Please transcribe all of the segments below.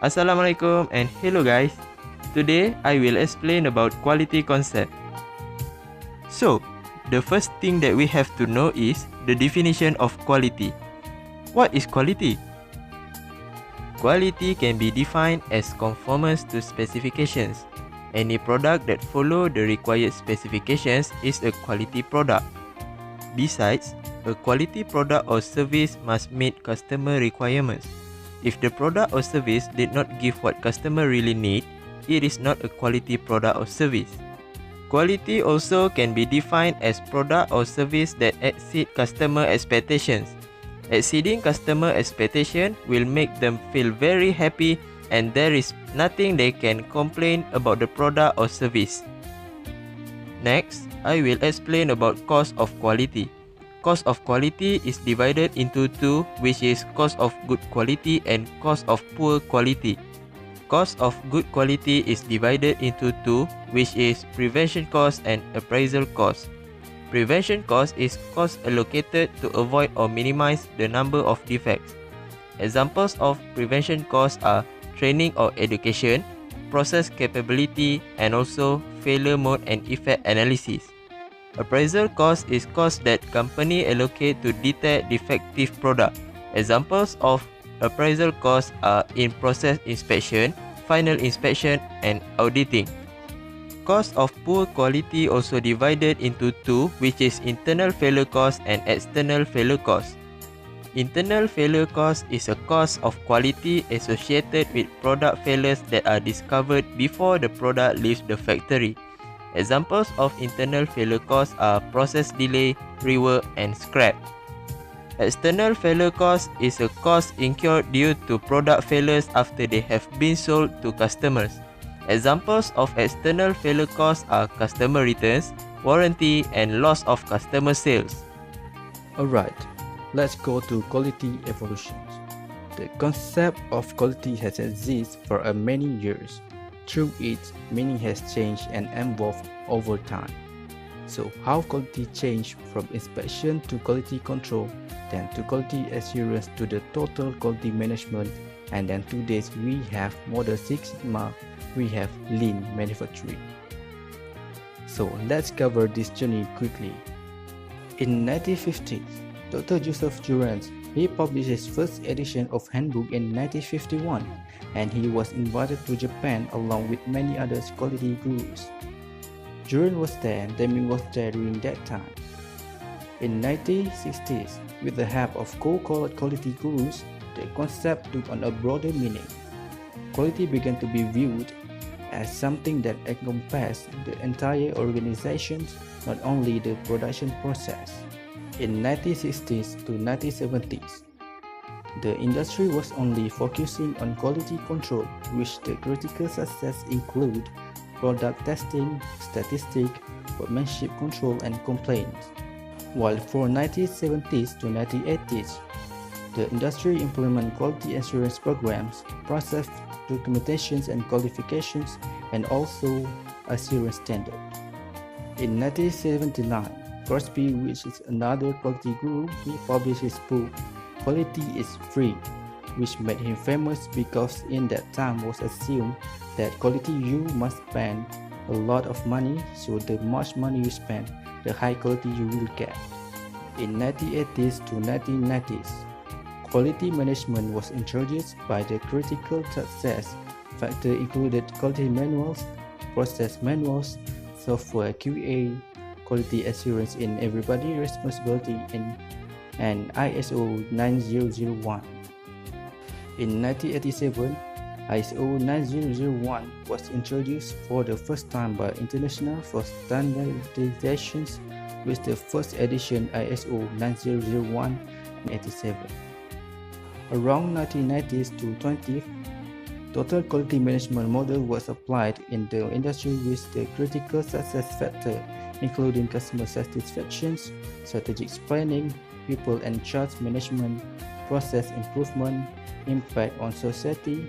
Assalamualaikum and hello guys. Today I will explain about quality concept. So, the first thing that we have to know is the definition of quality. What is quality? Quality can be defined as conformance to specifications. Any product that follow the required specifications is a quality product. Besides, a quality product or service must meet customer requirements. If the product or service did not give what customer really need, it is not a quality product or service. Quality also can be defined as product or service that exceed customer expectations. Exceeding customer expectation will make them feel very happy and there is nothing they can complain about the product or service. Next, I will explain about cost of quality. Cost of quality is divided into two, which is cost of good quality and cost of poor quality. Cost of good quality is divided into two, which is prevention cost and appraisal cost. Prevention cost is cost allocated to avoid or minimize the number of defects. Examples of prevention costs are training or education, process capability, and also failure mode and effect analysis. Appraisal cost is cost that company allocate to detect defective product. Examples of appraisal costs are in-process inspection, final inspection, and auditing. Cost of poor quality also divided into two, which is internal failure cost and external failure cost. Internal failure cost is a cost of quality associated with product failures that are discovered before the product leaves the factory. Examples of internal failure costs are process delay, rework, and scrap. External failure cost is a cost incurred due to product failures after they have been sold to customers. Examples of external failure costs are customer returns, warranty, and loss of customer sales. Alright, let's go to quality evolution. The concept of quality has existed for many years. Through it, meaning has changed and evolved over time. So how quality changed from inspection to quality control, then to quality assurance to the total quality management, and then today we have Model 6 Sigma, we have lean manufacturing. So let's cover this journey quickly. In 1950s, Dr. Joseph Durant, he published his first edition of Handbook in 1951, and he was invited to Japan along with many other quality gurus. Durant was there, Deming was there during that time. In 1960s, with the help of co-colored quality gurus, the concept took on a broader meaning. Quality began to be viewed as something that encompassed the entire organization, not only the production process. In 1960s to 1970s, the industry was only focusing on quality control, which the critical success include product testing, statistics, workmanship control, and complaints. While for 1970s to 1980s, the industry implemented quality assurance programs, process documentations and qualifications, and also assurance standards. In 1979, Crosby, which is another quality guru, he published his book, Quality is Free, which made him famous because in that time was assumed that quality you must spend a lot of money, so the much money you spend, the high quality you will get. In 1980s to 1990s, quality management was introduced by the critical success factor included quality manuals, process manuals, software QA, quality assurance in everybody responsibility and ISO 9001. In 1987, ISO 9001 was introduced for the first time by International for Standardizations, with the first edition ISO 9001 in 1987. Around 1990s to 20th, total quality management model was applied in the industry with the critical success factor including customer satisfaction, strategic planning, people and charge management, process improvement, impact on society,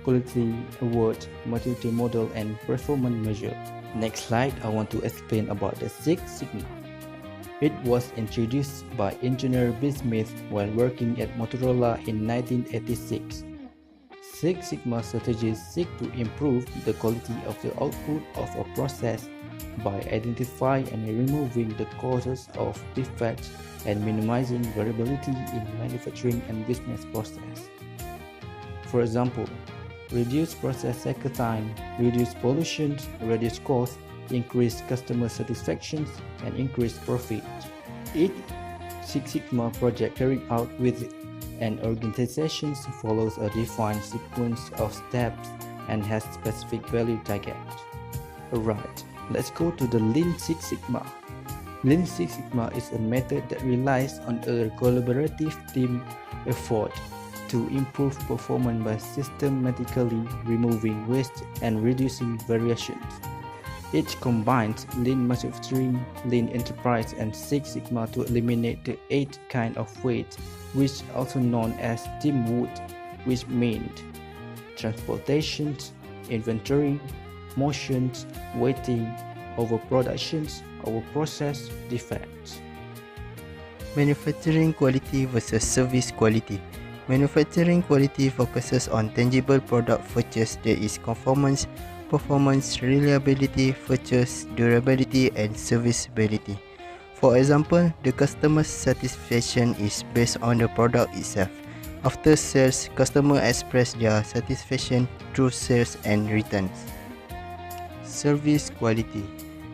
quality award, maturity model, and performance measure. Next slide, I want to explain about the Six Sigma. It was introduced by engineer Bill Smith while working at Motorola in 1986. Six Sigma strategies seek to improve the quality of the output of a process by identifying and removing the causes of defects and minimizing variability in manufacturing and business process. For example, reduce process cycle time, reduce pollution, reduce cost, increase customer satisfaction, and increase profit. Each Six Sigma project carried out with an organization follows a defined sequence of steps and has specific value targets. Alright, let's go to the Lean Six Sigma. Lean Six Sigma is a method that relies on a collaborative team effort to improve performance by systematically removing waste and reducing variations. It combines Lean Manufacturing, Lean Enterprise, and Six Sigma to eliminate the 8 kinds of waste, which also known as teamwood, which means transportation, inventory, motions, waiting, overproductions, overprocess, defects. Manufacturing quality versus service quality. Manufacturing quality focuses on tangible product features, that is conformance, performance, reliability, features, durability, and serviceability. For example, the customer's satisfaction is based on the product itself. After sales, customers express their satisfaction through sales and returns. Service quality.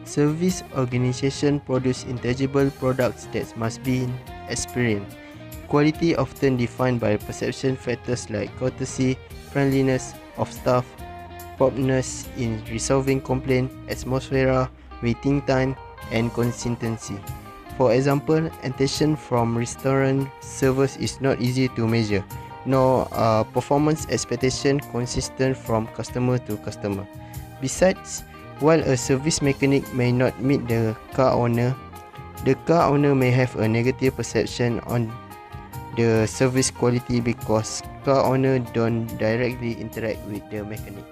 Service organization produce intangible products that must be experienced. Quality often defined by perception factors like courtesy, friendliness of staff, promptness in resolving complaints, atmosphere, waiting time, and consistency. For example, attention from restaurant servers is not easy to measure, nor are performance expectation consistent from customer to customer. Besides, while a service mechanic may not meet the car owner may have a negative perception on the service quality because car owner don't directly interact with the mechanic.